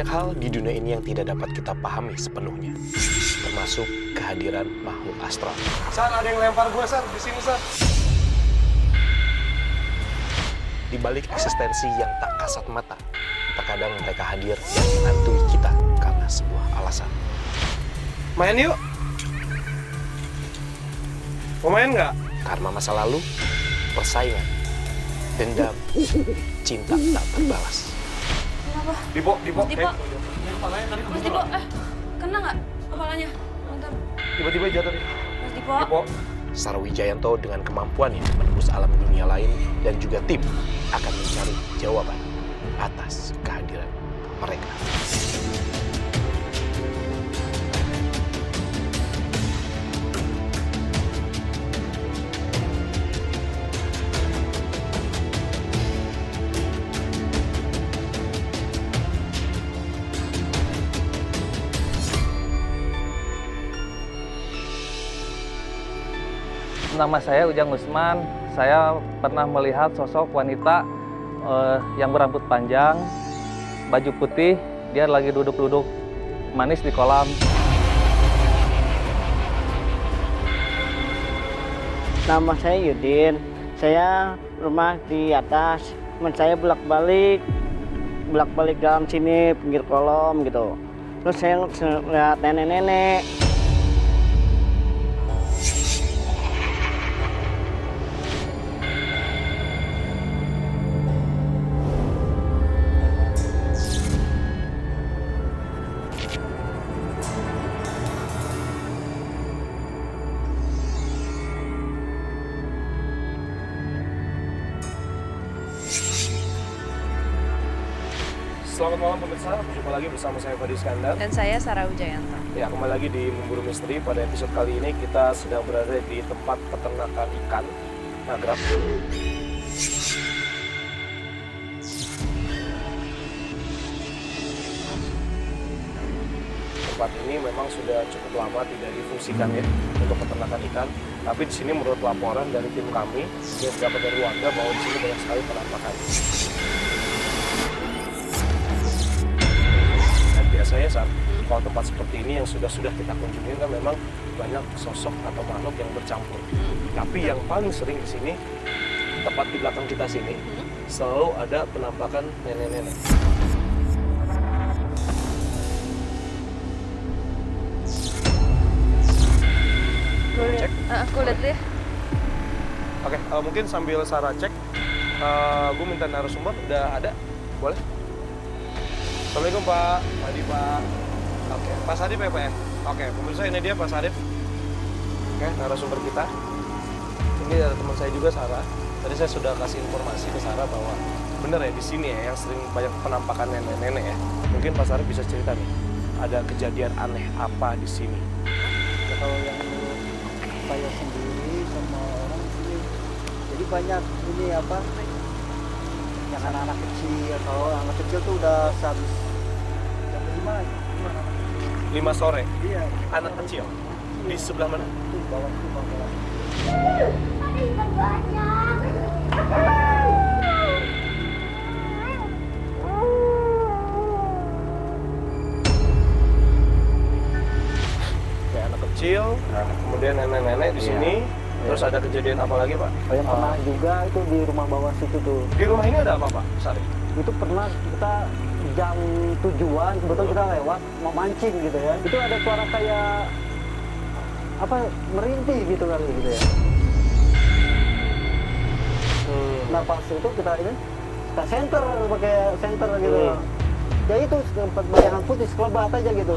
Banyak hal di dunia ini yang tidak dapat kita pahami sepenuhnya, termasuk kehadiran makhluk astral. San, ada yang lempar gue, San. Di sini, San. Di balik eksistensi yang tak kasat mata, terkadang mereka hadir dan menghantui kita karena sebuah alasan. Main yuk. Mau main nggak? Karena masa lalu, persaingan, dendam, cinta tak terbalas. Kenapa? Dipo. Mas Dipo. Kepalanya tadi Mas Dipo, kena nggak kepalanya? Bentar. Tiba-tiba jatuh nih. Mas Dipo. Dipo. Sarwijayanto dengan kemampuannya menembus alam dunia lain dan juga tim akan mencari jawaban atas kehadiran mereka. Nama saya Ujang Usman. Saya pernah melihat sosok wanita yang berambut panjang, baju putih. Dia lagi duduk-duduk manis di kolam. Nama saya Yudin. Saya rumah di atas. Teman saya bolak-balik dalam sini pinggir kolam gitu. Terus saya lihat nenek-nenek. Selamat malam pemirsa, berjumpa lagi bersama saya Fadi Iskandar. Dan saya Sarah Wijayanto. Ya, kembali lagi di Memburu Misteri. Pada episode kali ini kita sedang berada di tempat peternakan ikan Nagrab. Tempat ini memang sudah cukup lama tidak difungsikan ya untuk peternakan ikan. Tapi di sini menurut laporan dari tim kami yang dapat dari warga bahwa di sini banyak sekali penampakan. Dan biasanya saat kalau tempat seperti ini yang sudah kita kunjungi kan memang banyak sosok atau makhluk yang bercampur. Tapi yang paling sering di sini, tepat di belakang kita sini, selalu ada penampakan nenek-nenek. Cek. Aku lihat deh. Oke, mungkin sambil Sarah cek, gue minta narasumber, udah ada? Boleh? Assalamualaikum Pak, Padi Pak. Oke, Pak Sadip ya Pak ya? Oke, pemirsa ini dia Pak Sadip. Oke, narasumber kita. Ini ada teman saya juga, Sarah. Tadi saya sudah kasih informasi ke Sarah bahwa bener ya di sini ya yang sering banyak penampakan nenek-nenek ya. Mungkin Pak Sadip bisa cerita nih, ada kejadian aneh apa di sini? Ya, kalau yang saya sendiri sama orang sini, jadi banyak ini apa? Yang anak-anak kecil, kalau anak kecil tuh udah sehabis jam 5 5 sore, Iya. anak kecil. Di sebelah mana? Itu bawah tuh bawah. Kayak anak kecil, kemudian nenek-nenek di sini. Terus ada kejadian apa lagi Pak? Oh, yang pernah juga itu di rumah bawah situ tuh. Di rumah ini ada apa Pak? Sari? Itu pernah kita jam 7-an, kebetulan kita lewat mau mancing gitu ya. Itu ada suara kayak apa merintih gitu kali gitu ya. Nah pas itu kita center pakai center gitu. Ya itu sempat bayangan putih sekelebat aja gitu.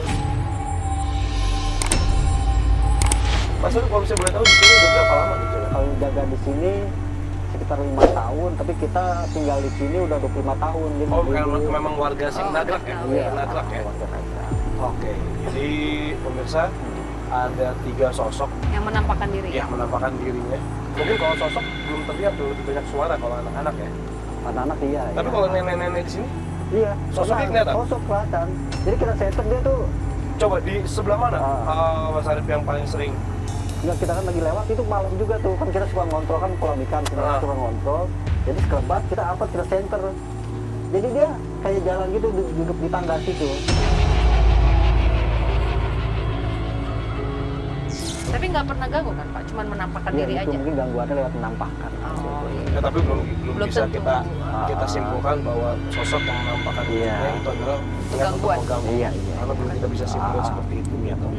Mas Sari, kalau bisa boleh tahu di sini udah berapa lama nih jalan? Kalau jaga di sini sekitar 5 tahun, tapi kita tinggal di sini udah 25 tahun. Jadi Oh, memang warga sing Nagrak ya? Iya, Nagrak ya? warga Nagrak. Oke, jadi pemirsa ada 3 sosok Yang menampakkan diri. yang menampakkan dirinya. Mungkin kalau sosok belum terlihat tuh, lebih banyak suara kalau anak-anak ya. Anak-anak iya. Tapi iya. kalau nenek-nenek di sini, Iya. Sosoknya kelihatan? Sosok kelihatan. Jadi kita center dia tuh, coba di sebelah mana Mas Arif yang paling sering? nggak kita kan lagi lewat itu malam juga tuh kan kita suka ngontrol kan kolam ikan kita Ah. suka ngontrol. Jadi sekelebat kita apa kita center. Jadi dia kayak jalan gitu, duduk di tangga situ. Tapi nggak pernah ganggu kan Pak? Cuman menampakkan Iya, diri itu aja. mungkin gangguannya lewat menampakkan. Oh, iya. Ya, tapi belum Belum bisa tentu. kita simpulkan bahwa sosok yang menampakkan Iya. wujudnya itu adalah niat untuk gangguan. mengganggu. Iya, iya. Karena belum kita bisa simpulkan seperti itu niatnya.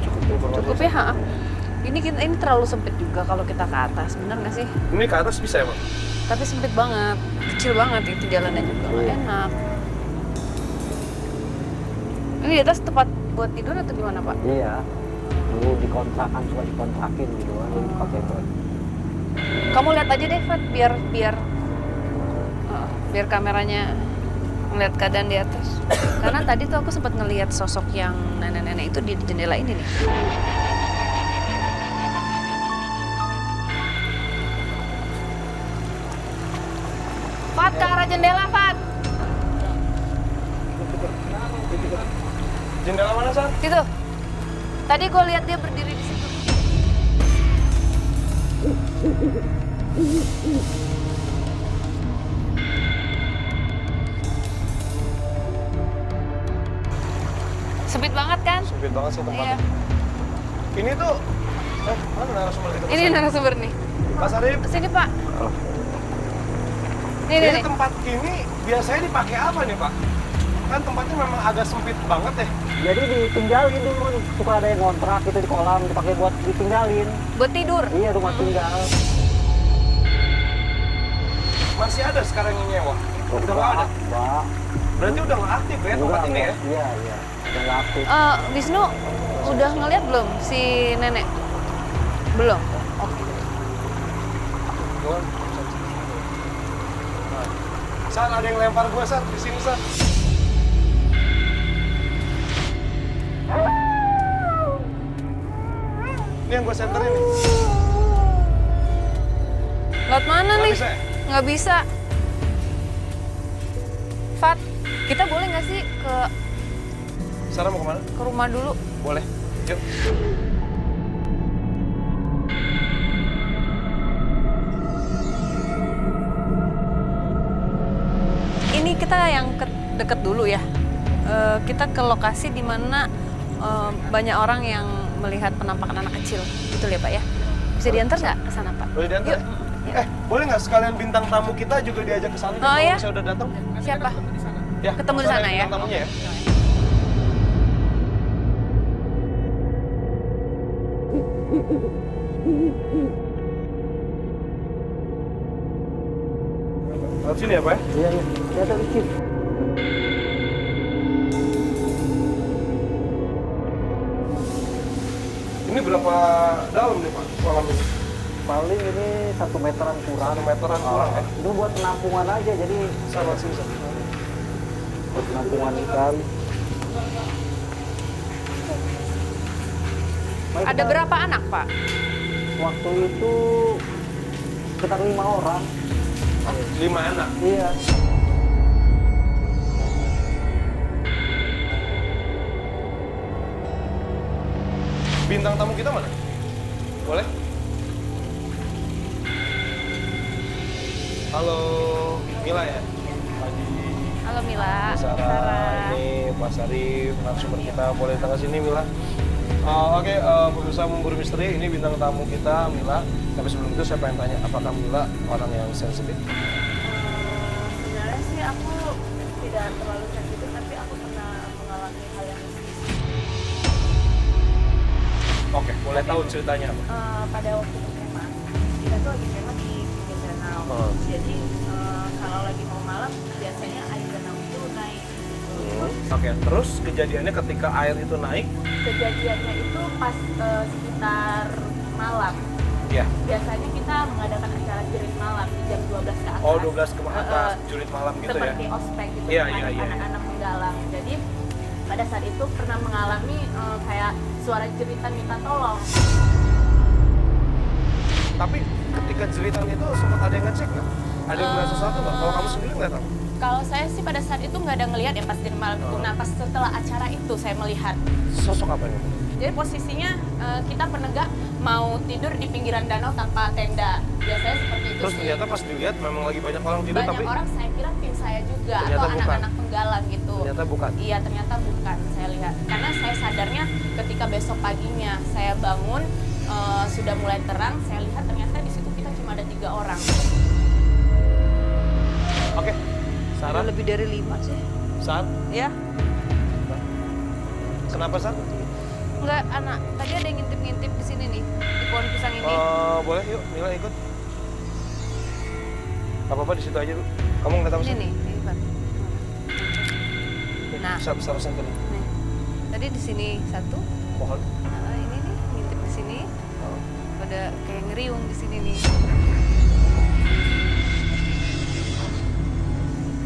Cukup informasi. Cukup ya, ha? Ini terlalu sempit juga kalau kita ke atas, bener nggak sih? Ini ke atas bisa ya, Pak? Tapi sempit banget, kecil banget itu jalannya juga nggak Iya. enak. Ini di atas tempat buat tidur atau gimana Pak? Iya. Dulu dikontrakan, suka dikontrakin gitu kan. Jadi pakai buat. Kamu lihat aja deh, Fat, biar kameranya ngeliat keadaan di atas. Karena tadi tuh aku sempat ngelihat sosok yang nenek-nenek itu di jendela ini nih. Fat, ke arah jendela, Fat. Jendela mana, San? Situ. Tadi gue lihat dia berdiri di situ. Sempit banget kan? Sempit banget sih tempatnya. Iya. Ini tuh, mana narasumber kita? Ini narasumber nih. Mas Arif, Sini Pak. Nih, ini nih. tempat ini biasanya dipakai apa nih, Pak? Kan tempatnya memang agak sempit banget ya. Jadi ditinggalin dulu, suka ada yang ngontrak gitu di kolam, dipakai buat ditinggalin. Buat tidur. Iya, rumah tinggal. Masih ada sekarang yang nyewa? Udah nggak ada? Mbak. Berarti udah nggak aktif ya tempat ini ya? Iya, iya. Udah nggak aktif. Wisnu, udah ngeliat belum si nenek? Belum? Oke. Gua San, ada yang lempar gua, San, di sini, San. Ini yang gua senterin nih. Lewat mana Nggak nih? bisa ya? Nggak bisa. Fat, kita boleh nggak sih Sarah mau kemana? ke rumah dulu? Boleh. Yuk. Ini kita yang deket dulu ya. Kita ke lokasi di mana banyak orang yang melihat penampakan anak kecil. Betul ya Pak ya? Bisa diantar nggak ke sana Pak? Boleh diantar? Yuk. ya? Boleh nggak sekalian bintang tamu kita juga diajak ke sana? Oh, kalau ya? misalnya udah datang? Siapa? Ya, Ketemu di langsung sana ada ya? Bintang tamunya ya? Lewat sini ya, Pak? Iya, iya. Dia ada licin. Ini berapa dalam nih, Pak, kolam ini? Paling ini 1 meteran kurang. 1 meteran kurang ya? Itu buat penampungan aja, jadi Sama sini, San. buat penampungan ikan. Baik, Ada kita- berapa anak Pak? Waktu itu sekitar 5 orang. 5 anak. Iya. Bintang tamu kita mana? Boleh? Halo, Mila ya? Pagi. Halo Mila. Sarah, ini Pak Sarif, narasumber kita. Boleh datang ke sini, Mila? Oke, pemirsa Memburu Misteri, ini bintang tamu kita, Mila. Tapi sebelum itu saya pengen tanya, apakah Mila orang yang sensitif? Sebenarnya sih aku tidak terlalu sensitif, tapi aku pernah mengalami hal yang mistis. Oke, boleh tahu ceritanya apa? Pada waktu SMA, kita tuh lagi kemah di pinggir danau. Oh. Jadi kalau lagi mau malam, biasanya air danau itu naik. Oke, terus kejadiannya ketika air itu naik, Kejadiannya itu pas sekitar malam. ya. Biasanya kita mengadakan acara jerit malam di jam 12 ke atas. Oh, 12 ke atas, jurit malam gitu ya? Seperti ospek gitu, Iya, dengan iya, iya. anak-anak menggalang. Jadi pada saat itu pernah mengalami kayak suara jeritan minta tolong. Tapi ketika jeritan itu sempat ada yang ngecek nggak? Ada yang ngeliat sesuatu nggak? Kalau kamu sendiri ngeliat apa? Kalau saya sih pada saat itu nggak ada ngelihat ya pas jerit malam itu. Nah pas setelah acara itu saya melihat Sosok apa ini? Jadi posisinya kita penegak mau tidur di pinggiran danau tanpa tenda. Biasanya seperti itu Terus sih. ternyata pas dilihat memang lagi banyak orang tidur, Banyak tapi orang saya kira tim saya juga Ternyata atau bukan. anak-anak penggalang gitu. ternyata bukan. Iya, ternyata bukan, saya lihat. Karena saya sadarnya ketika besok paginya saya bangun sudah mulai terang, saya lihat ternyata di situ kita cuma ada 3 orang. Oke, Ada Sarah, lebih dari 5 sih. Sar, Ya, kenapa Sar? enggak anak. Tadi ada yang ngintip-ngintip di sini nih, di pohon pisang ini. Boleh yuk, Mila ikut. Gak apa-apa di situ aja dulu. Kamu ngeliat apa Ini sih? nih, ini Pak. Nah. Sarah center nih. Nih. Tadi di sini satu. Pohon. Nah, ini nih ngintip di sini. Pada kayak ngeriung di sini nih.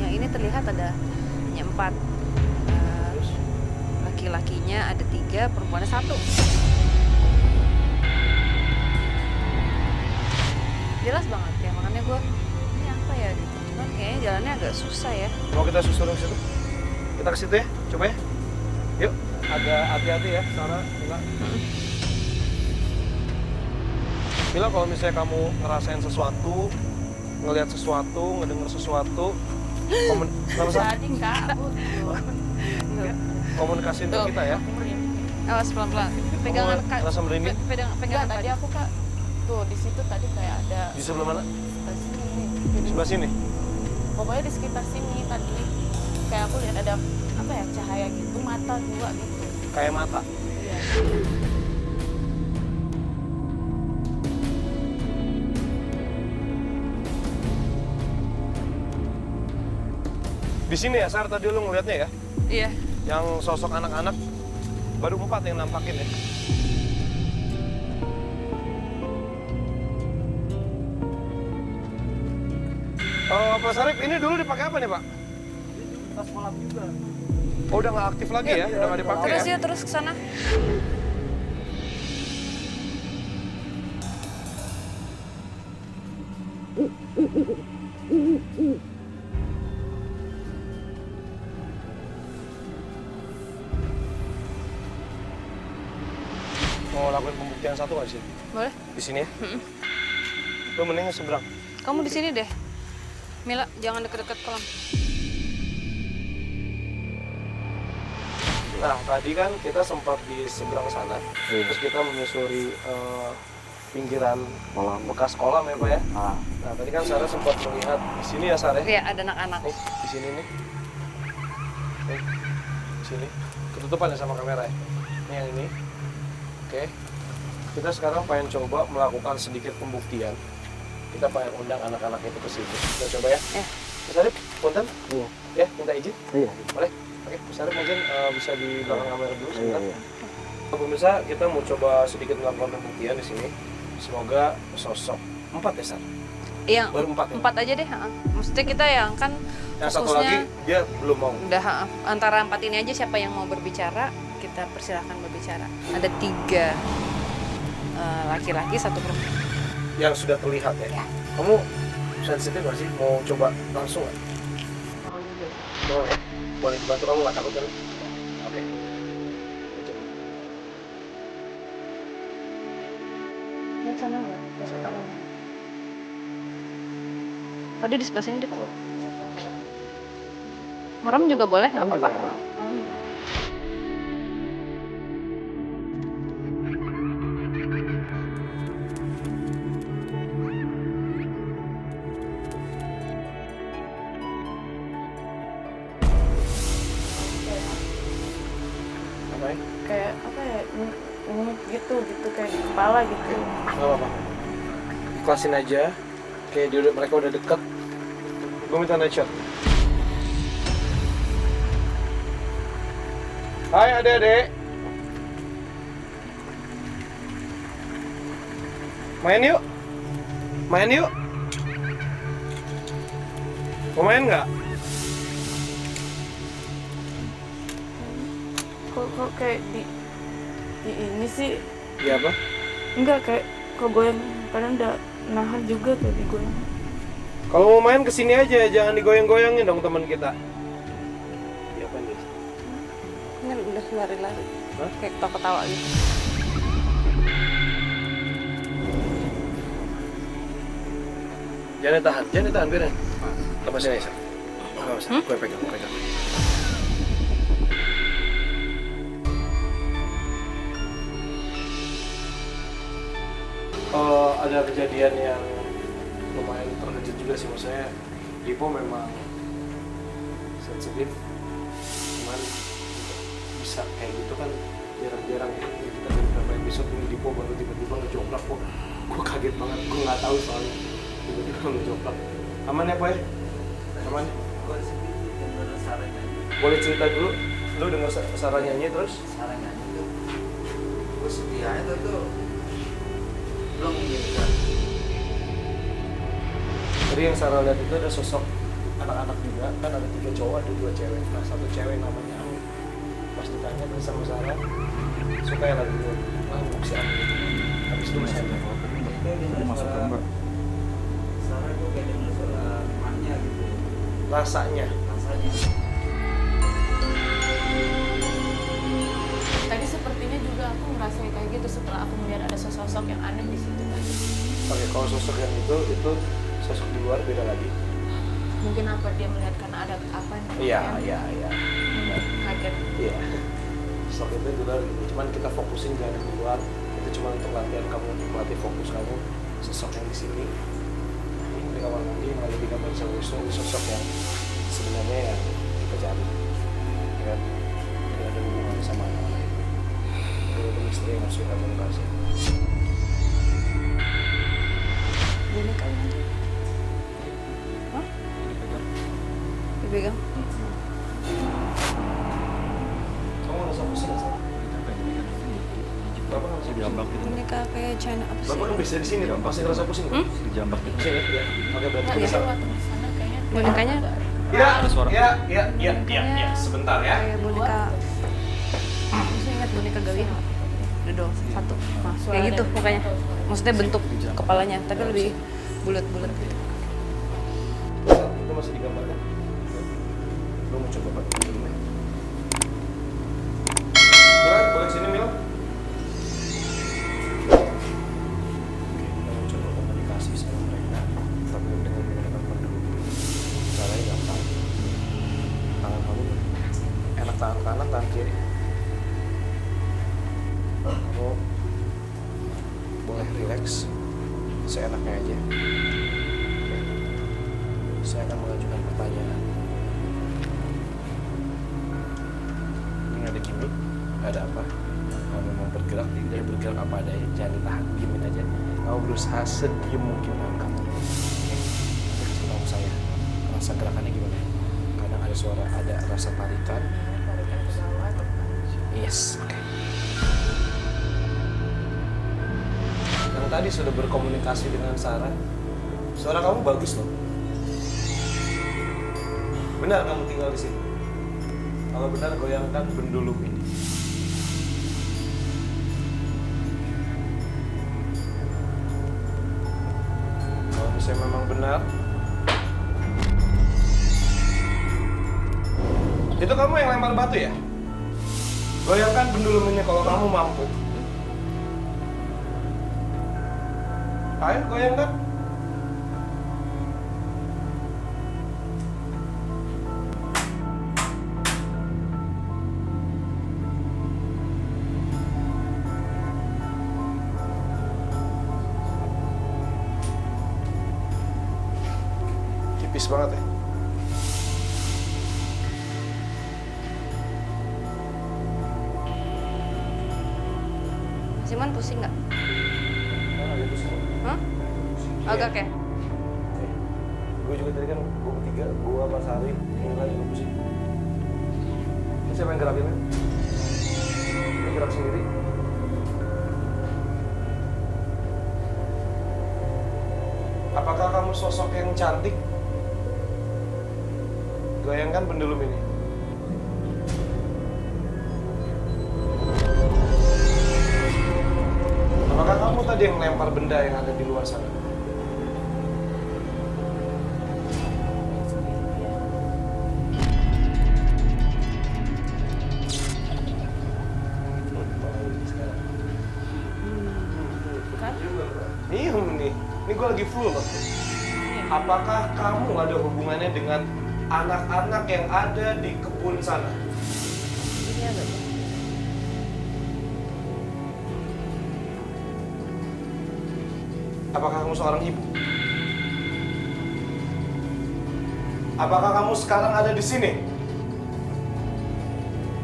Yang ini terlihat ada hanya 4. Laki-lakinya ada 3, perempuannya 1. Jelas banget ya, makanya gue ini apa ya gitu. Cuman kayaknya jalannya agak susah ya. Mau kita susurin ke situ? Kita ke situ ya, coba ya. Yuk, agak hati-hati ya, Sarah, Mila. Mila, kalau misalnya kamu ngerasain sesuatu, ngelihat sesuatu, ngedenger sesuatu, kenapa, Sar? Jadi Kak, Komunikasiin ke kita ya. Awas pelan-pelan. Pegangan Kamu ngerasa merinding? pegangan Enggak, tadi aku Kak, tuh di situ tadi kayak ada Di sebelah mana? sebelah sini. Sebelah sini? Pokoknya di sekitar sini tadi kayak aku lihat ada apa ya, cahaya gitu, mata 2 gitu. Kayak mata. Iya. Di sini ya, Sar, tadi lu ngeliatnya ya? Iya. Yang sosok anak-anak, baru 4 yang nampakin ya? Pak Sarip, ini dulu dipakai apa nih, Pak? Tas malam juga. Oh, udah nggak aktif lagi ya? Udah nggak dipakai Terus ya? ya terus ke sana. Mau lakuin pembuktian satu nggak sih? Boleh? Di sini ya? Lu mending seberang. Kamu di sini deh. Mila, jangan deket-deket kolam. Nah, tadi kan kita sempat di seberang sana. Terus kita menyusuri pinggiran bekas kolam ya, Pak ya? Nah, tadi kan Sarah sempat melihat di sini ya, Sarah? Iya, ada anak-anak. Nih, di sini nih. Nih, di sini. Ketutupan ya sama kamera ya? Ini yang ini. Oke. Kita sekarang pengen coba melakukan sedikit pembuktian. Kita pengen undang anak-anak itu ke sini. Kita coba ya? Ya. Mas Arif, punten? Iya. Ya, minta izin? Iya. Boleh? Oke, Mas Arif mungkin bisa di belakang kamera dulu Iya, sebentar. iya. Pemirsa, kita mau coba sedikit melakukan pembuktian di sini. Semoga sosok 4 ya, Sar? Yang Baru 4 ya? 4 aja deh. Maksudnya kita yang kan Yang satu fokusnya lagi, dia belum mau. udah antara 4 ini aja siapa yang mau berbicara, kita persilahkan berbicara. Ada 3 laki-laki, 1 perempuan. Yang sudah terlihat ya? Kamu sensitif gak sih? Mau coba langsung gak? Mau ya? Boleh dibantu, kamu gak takut kan? Oke. Coba. Yang sana nggak? Tadi di sebelah sini deh. Merem juga boleh, nggak apa-apa. Apa ya? Kayak apa ya, gitu kayak di kepala gitu. Gak apa-apa. Ikhlasin aja. Kayak mereka udah deket. Gue minta night shot. Hai adik-adik. Main yuk. Main yuk. Mau main nggak? Kok kayak di ini sih, Iya apa? enggak kayak kok goyang, padahal udah nahan juga tuh digoyang. Kalau mau main kesini aja, jangan digoyang-goyangin dong teman kita. Iya apa nih? Ini udah lari-lari. Kayak ketawa-ketawa gitu. Jangan ditahan, biarin. Lepasin aja, Sar. Nggak usah, gue pegang. Ada kejadian yang lumayan terkejut juga sih, maksudnya Dipo memang sensitif, cuman bisa kayak gitu kan jarang-jarang ya. Kita dari beberapa episode ini Dipo baru tiba-tiba ngejoprak kok. Gue kaget banget, gue nggak tahu soalnya tiba-tiba ngejoprak. Aman ya Pak ya? Aman ya? Gue sedih denger Sarah nyanyi. Boleh cerita dulu, lu denger Sarah nyanyi terus? Sarah nyanyi tuh gue sedih aja tuh belum menginginkan. Jadi yang Sarah lihat itu ada sosok anak-anak juga, kan ada 3 cowok, ada 2 cewek. Nah, 1 cewek namanya Amin. Pas ditanya kan sama Sarah, suka ya lagu itu? Lagu si Amin itu. Habis itu masih ada. Masuk ke Mbak. Sarah gue kayak denger suara emaknya gitu Rasanya. rasanya. Tadi sepertinya juga aku ngerasain kayak gitu setelah aku melihat ada sosok yang aneh di situ tadi. Oke, kalau sosok yang itu sosok di luar beda lagi. Mungkin apa dia melihat karena ada apa yang Iya. kaget. Iya. Sosok itu di luar gitu. Cuman kita fokusin jangan di luar. Itu cuma untuk latihan kamu, melatih fokus kamu. Sosok yang di sini. Ini di kamar mandi yang ada di kamar sosok yang sebenarnya yang kita cari. Ya kan? Dia ada hubungan sama anak-anak itu. Dia ada istri yang sudah mengkasih. Boneka ini. Hah? Dipegang? Kamu ngerasa pusing nggak sih? Bapak nggak bisa dijambak gitu. Boneka kayak China apa sih? Bapak kan bisa di sini, Pak. Pasti ngerasa pusing. Dijambak gitu. Sini, ya. Oke, berarti Iya. bisa. Waktu di sana kayaknya Bonekanya Ya, sebentar ya. kayak boneka. Masih ingat boneka Gawi? Dodo satu. Nah, kayak gitu mukanya. Maksudnya bentuk kepalanya, tapi lebih bulat-bulat gitu. Itu masih digambarkan. Lu mau coba pakai dulu ya. Mila, boleh sini Mila? Oke, kita mau coba komunikasi sama mereka, tapi dengan menggunakan pendahulu. Caranya gampang. Tangan kamu enak tangan kanan, tangan kiri. Kamu boleh relax, seenaknya aja. Oke. Saya akan mengajukan pertanyaan. Ini ada gimmick, ada apa? Kamu mau bergerak, dia bergerak apa adanya, jangan ditahan, diemin aja. Kamu berusaha sediem mungkin tangan kamu. Oke, kasih tahu saya, rasa gerakannya gimana? Kadang ada suara, ada rasa tarikan. Yes, oke. Yang tadi sudah berkomunikasi dengan Sarah, suara kamu bagus loh. Benar kamu tinggal di sini. Kalau benar goyangkan bendulum ini. Kalau misalnya memang benar, itu kamu yang lempar batu ya? Goyangkan bendulum ini kalau kamu mampu. Ayo goyangkan. Tipis banget ya. Simon pusing nggak? Hah? Agak kayak. Gue juga tadi kan gue ketiga, gue Mas Ari, Mila juga pusing. Ini siapa yang gerakin? Ini gerak sendiri. Apakah kamu sosok yang cantik? Goyangkan pendulum ini. Apakah kamu tadi yang lempar benda yang ada di luar sana? nih. Ini gue lagi full loh. Apakah kamu ada hubungannya dengan anak-anak yang ada di kebun sana? Ini ada Pak. Apakah kamu seorang ibu? Apakah kamu sekarang ada di sini?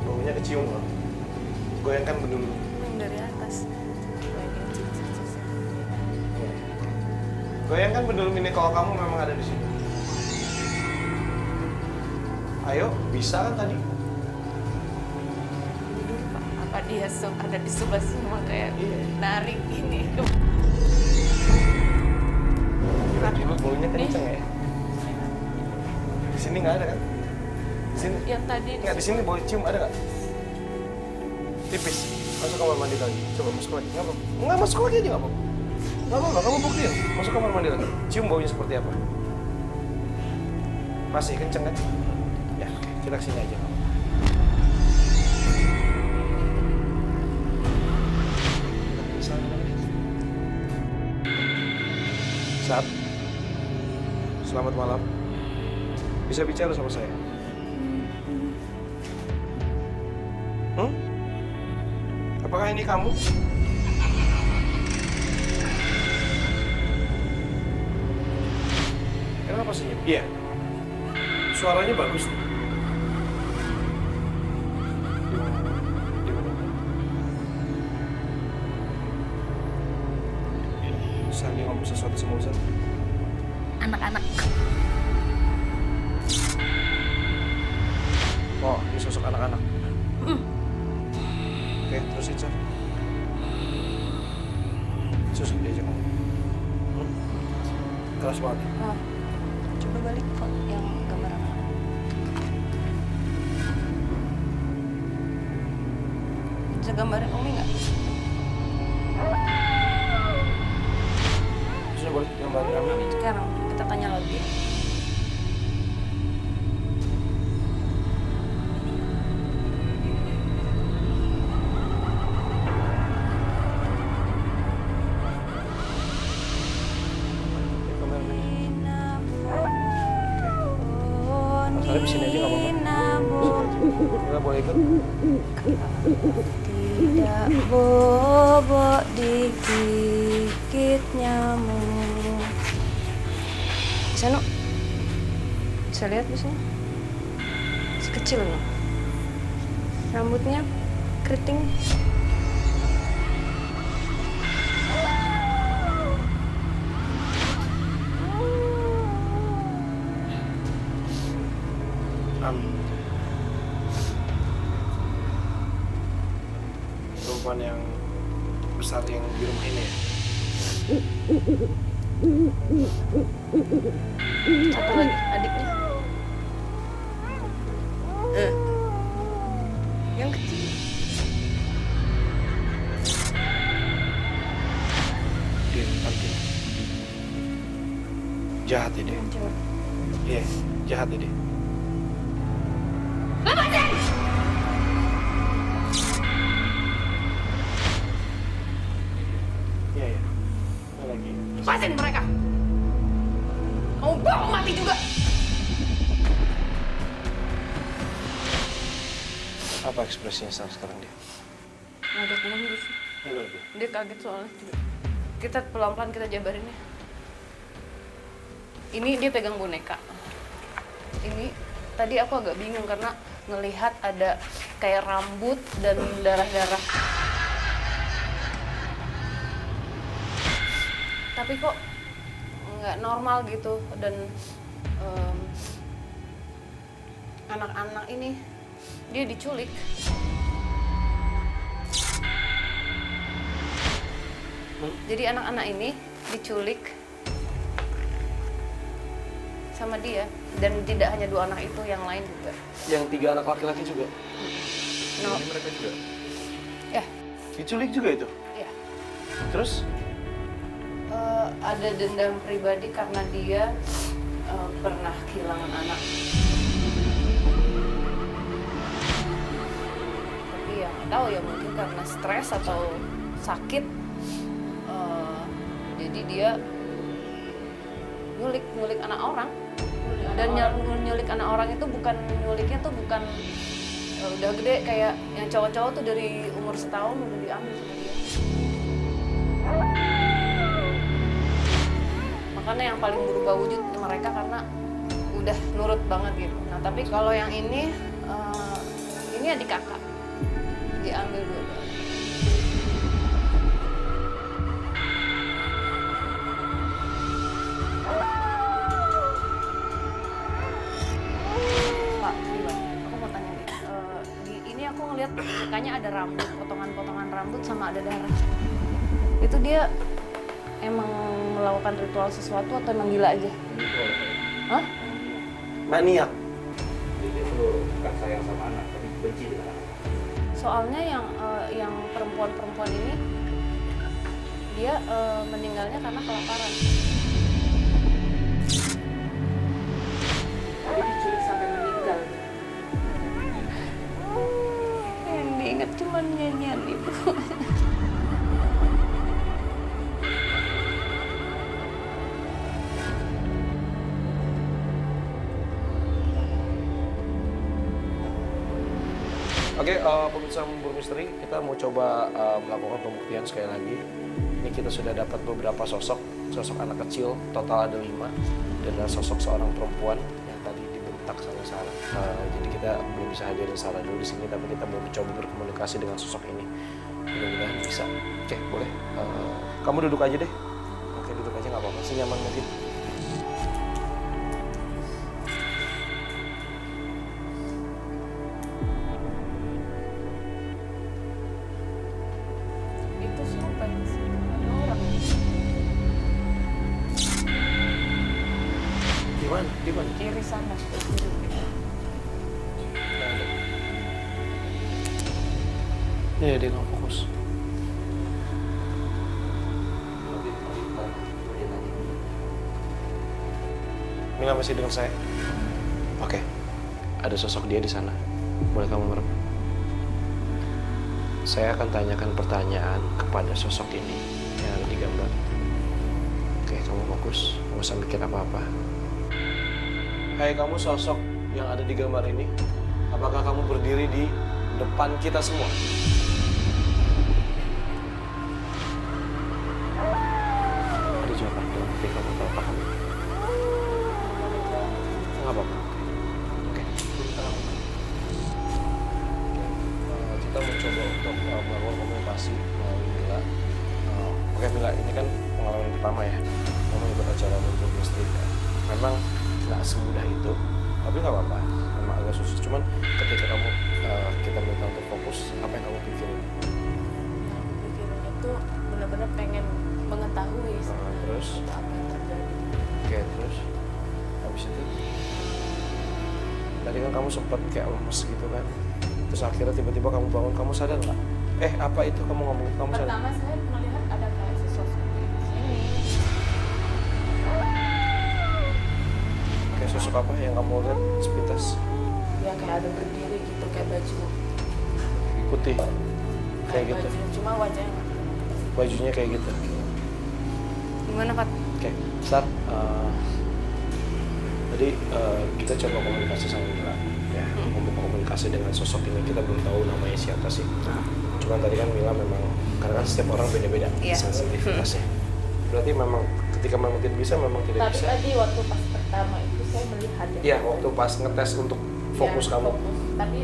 Baunya kecium loh. Goyangkan dulu. Yang dari atas. Goyangkan bedul ini kalau kamu memang ada di sini. Ayo, bisa kan tadi? Apa dia ada di sebelah semua kayak Iya. narik ini? Kira-kira baunya kenceng ya? Di sini nggak ada kan? Di sini? Yang tadi Nggak, di sini bau cium ada nggak? Tipis. Masuk kamar mandi lagi. Coba masuk lagi. Nggak apa-apa. Nggak, masuk lagi aja nggak apa-apa. Nggak apa-apa, kamu buktiin. Masuk kamar mandi lagi. Cium baunya seperti apa? Masih kenceng kan? Ya, oke. Kita kesini aja. Saat. Selamat malam. Bisa bicara sama saya? Apakah ini kamu? Kenapa senyum? Iya. Suaranya bagus. Di mana? Di mana? Sandi ngomong sesuatu sama Ustaz. Anak-anak. Oh, ini sosok anak-anak. Oke, terusin, Sar. Susah diajak ngomong. Keras banget. Oh, coba balik foto yang gambar anak. Bisa gambarin Umi nggak? Sudah boleh gambarin kami. Sekarang kita tanya lagi. Mas Arif sini aja nggak apa-apa. Nggak boleh ikut. Tidak bobok digigit nyamuk. Bisa nu? Bisa lihat di sini? Sekecil nu. Rambutnya keriting. Perempuan yang besar yang di rumah ini ya? Satu lagi, adiknya. Yang kecil. Dia nanti jahat ya dia. Iya, jahat ya dia. Iya, iya. Ada lagi. Lepasin mereka. Kamu bawa mati juga. Apa ekspresinya sekarang dia? Ngajak nangis. Dia kaget soalnya. Kita pelan-pelan kita jabarin ya. Ini dia pegang boneka. Ini tadi aku agak bingung karena ngelihat ada kayak rambut dan darah-darah. Tapi kok nggak normal gitu dan anak-anak ini dia diculik. Jadi anak-anak ini diculik sama dia dan tidak hanya 2 anak itu, yang lain juga. Yang 3 anak laki-laki juga? No. Ini mereka juga? Ya, Diculik juga itu? ya. Terus? Ada dendam pribadi karena dia pernah kehilangan anak. Tapi ya nggak tahu ya, mungkin karena stres atau sakit, jadi Jadi dia nyulik anak orang. Dan nyulik anak orang itu nyuliknya tuh bukan udah gede kayak yang cowok-cowok tuh dari umur setahun udah diambil sama dia. Makanya yang paling berubah wujud mereka karena udah nurut banget gitu. Nah tapi kalau yang ini adik kakak diambil dua-duanya. Pak, gimana? Aku mau tanya nih. Di ini aku ngeliat kayaknya ada rambut, potongan-potongan rambut sama ada darah. Itu dia emang melakukan ritual sesuatu atau emang gila aja? Hah? Maniak. Jadi itu bukan sayang sama anak, tapi benci dengan anak. Soalnya yang perempuan-perempuan ini dia meninggalnya karena kelaparan. Dia diculik sampai meninggal. Yang diingat cuma nyanyian ibu. Oke, pemirsa Memburu Misteri, kita mau coba melakukan pembuktian sekali lagi. Ini kita sudah dapat beberapa sosok anak kecil, total ada 5, dan sosok seorang perempuan yang tadi dibentak sama Sarah. Jadi kita belum bisa hadirin Sarah dulu di sini, tapi kita mau coba berkomunikasi dengan sosok ini. Mudah-mudahan bisa. Oke, boleh. Kamu duduk aja deh. Oke, duduk aja nggak apa-apa, senyaman mungkin. Itu siapa yang ada orang? Di mana? Kiri sana, kiri. Nggak ada. Iya, dia nggak fokus. Mila masih dengan saya? Oke. Ada sosok dia di sana. Boleh kamu merem? Saya akan tanyakan pertanyaan kepada sosok ini yang ada di gambar. Oke, kamu fokus. Nggak usah mikir apa-apa. Hai kamu sosok yang ada di gambar ini. Apakah kamu berdiri di depan kita semua? Ada jawaban dalam hati kamu tahu apa kamu? Nggak apa-apa. Oke. Kita mencoba untuk melakukan komunikasi melalui Mila. Oke Mila, ini kan pengalaman pertama ya. Kamu ikut acara Memburu Misteri. Memang nggak semudah itu, tapi nggak apa-apa. Memang agak susah. Cuman ketika kamu kita minta untuk fokus, apa yang kamu pikirin? Pikiran itu benar-benar pengen mengetahui Terus? apa yang terjadi. Oke, terus habis itu tadi kan kamu sempat kayak lemes gitu kan, terus akhirnya tiba-tiba kamu bangun, kamu sadar nggak? Apa itu kamu ngomong? Kamu sadar? Pertama saya melihat ada kayak sosok di sini. Kayak sosok apa yang kamu lihat sepintas? Ya kayak ada berdiri gitu, kayak baju Putih, kayak gitu. baju, cuma wajahnya nggak kelihatan. Bajunya kayak gitu. Gimana, Pat? Oke, start. Tadi kita coba komunikasi sama Mila, ya. Membuka komunikasi dengan sosok ini, kita belum tahu namanya siapa sih. Cuman tadi kan Mila memang, karena kan setiap orang beda-beda sensitivitasnya. Berarti memang ketika memang tidak bisa, memang tidak Tapi bisa. tadi waktu pas pertama itu saya melihat ya. Iya, waktu pas ngetes untuk fokus Ya, kamu. fokus. Tapi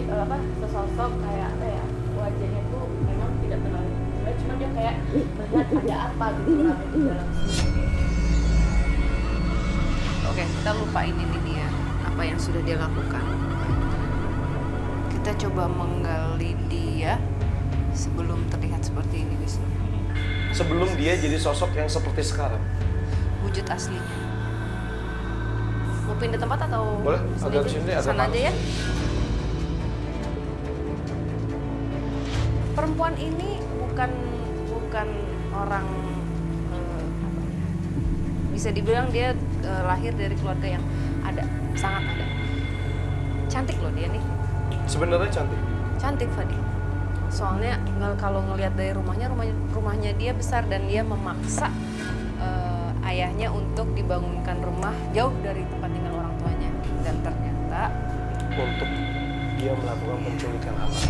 sesosok kayak apa ya, wajahnya tuh memang tidak terlalu jelek, cuma dia kayak melihat ada apa gitu rame di dalam sini. Oke, kita lupain ini dia, apa yang sudah dia lakukan. Kita coba menggali dia sebelum terlihat seperti ini, Wisnu. Sebelum dia jadi sosok yang seperti sekarang. Wujud aslinya. Mau pindah tempat atau Boleh, agak sini, agak sana panas. aja ya? Perempuan ini bukan orang bisa dibilang dia lahir dari keluarga yang sangat ada. Cantik loh dia nih. Sebenarnya cantik. Cantik, Fadi. Soalnya kalau ngelihat dari rumahnya dia besar dan dia memaksa ayahnya untuk dibangunkan rumah jauh dari tempat tinggal orang tuanya. Dan ternyata Untuk dia melakukan penculikan anak.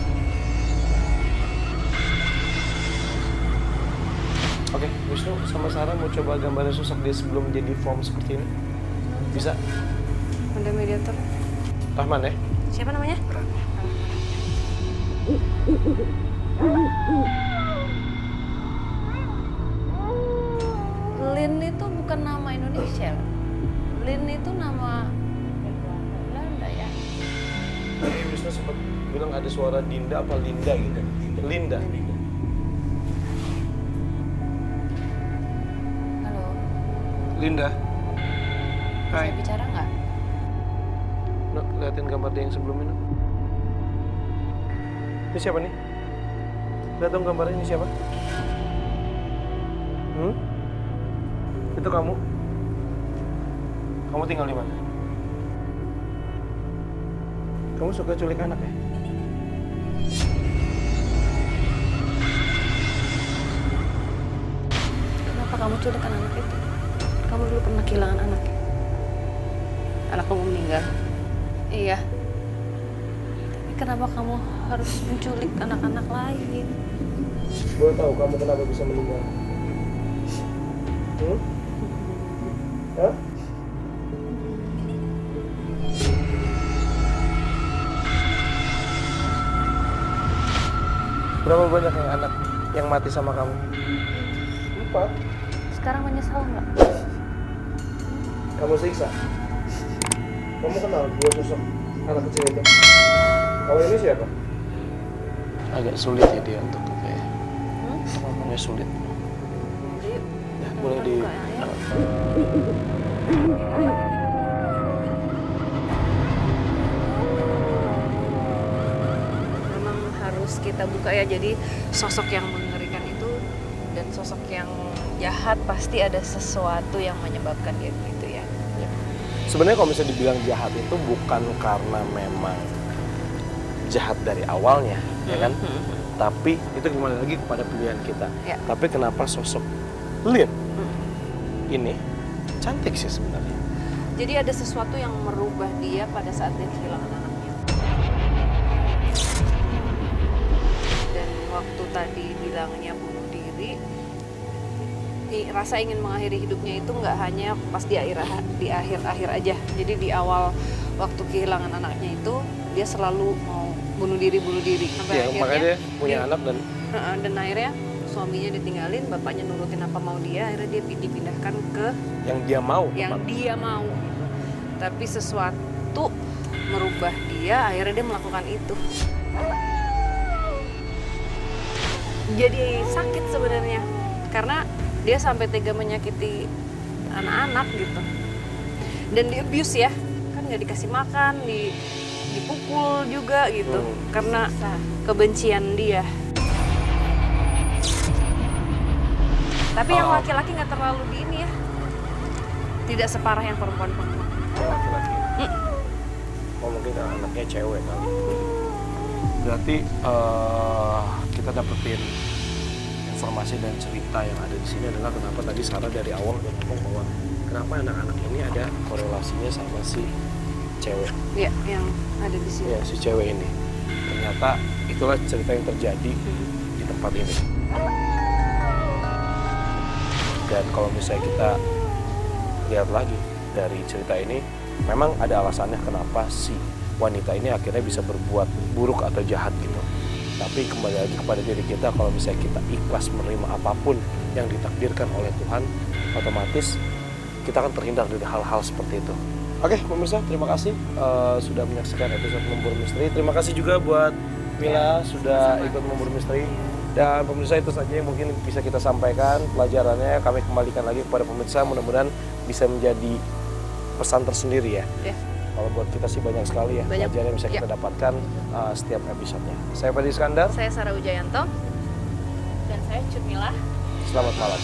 Oke, Wisnu sama Sarah mau coba gambarin sosok dia sebelum jadi form seperti ini? Bisa? ada mediator. Rahman ya? Siapa namanya? Lin itu bukan nama Indonesia. Lin itu nama Belanda ya. Tadi Wisnu sempat bilang ada suara Dinda apa Linda gitu. Linda. Halo, Linda. bisa bicara nggak? Nuk, liatin gambar dia yang sebelum ini. Ini siapa nih? Lihat dong gambarnya, ini siapa? Itu kamu? Kamu tinggal di mana? Kamu suka culik anak ya? Kenapa kamu culik anak itu? Kamu dulu pernah kehilangan anak ya? Anak kamu meninggal. Iya. Tapi kenapa kamu harus menculik anak-anak lain? Boleh tahu kamu kenapa bisa meninggal? Hah? Berapa banyak yang anak yang mati sama kamu? 4. Sekarang menyesal nggak? Kamu siksa. Kamu kenal dua sosok anak kecil itu? Kalau ini siapa? Agak sulit ya dia untuk kayak ngomongnya sulit. Ya, boleh di. Memang harus kita buka ya. Jadi sosok yang mengerikan itu dan sosok yang jahat pasti ada sesuatu yang menyebabkan dia begitu ya. Sebenarnya kalau misalnya dibilang jahat itu bukan karena memang jahat dari awalnya, ya kan? Tapi itu kembali lagi kepada pilihan kita. Ya. Tapi kenapa sosok Lin ini cantik sih sebenarnya? Jadi ada sesuatu yang merubah dia pada saat dia kehilangan anaknya. Dan waktu tadi bilangnya bunuh diri, rasa ingin mengakhiri hidupnya itu nggak hanya pas di akhir aja. Jadi di awal waktu kehilangan anaknya itu dia selalu mau bunuh diri sampai Ya, akhirnya makanya dia punya anak dan akhirnya suaminya ditinggalin, bapaknya nurutin apa mau dia, akhirnya dia dipindahkan ke yang dia mau. yang teman. dia mau. Tapi sesuatu merubah dia, akhirnya dia melakukan itu. Jadi sakit sebenarnya karena dia sampai tega menyakiti anak-anak gitu. Dan di abuse ya, kan nggak dikasih makan, dipukul juga gitu karena kebencian dia. Tapi yang laki-laki nggak terlalu di ini ya, tidak separah yang perempuan-perempuan. Laki-laki. Oh mungkin karena anaknya cewek kali. Berarti kita dapetin informasi dan cerita yang ada di sini adalah kenapa tadi Sarah dari awal udah ngomong bahwa kenapa anak-anak ini ada korelasinya sama si cewek. Iya, yang ada di sini. Ya, si cewek ini. Ternyata itulah cerita yang terjadi di tempat ini. Dan kalau misalnya kita lihat lagi dari cerita ini, memang ada alasannya kenapa si wanita ini akhirnya bisa berbuat buruk atau jahat gitu. Tapi kembali lagi kepada diri kita, kalau misalnya kita ikhlas menerima apapun yang ditakdirkan oleh Tuhan, otomatis kita akan terhindar dari hal-hal seperti itu. Oke, pemirsa, terima kasih sudah menyaksikan episode Memburu Misteri. Terima kasih juga buat Mila sudah ikut Memburu Misteri. Dan pemirsa, itu saja yang mungkin bisa kita sampaikan pelajarannya. Kami kembalikan lagi kepada pemirsa, mudah-mudahan bisa menjadi pesan tersendiri ya. Kalau buat kita sih banyak sekali ya pelajaran yang bisa kita dapatkan setiap episodenya. Saya Fadi Iskandar. Saya Sarah Wijayanto. Dan saya Cut Mila. Selamat malam.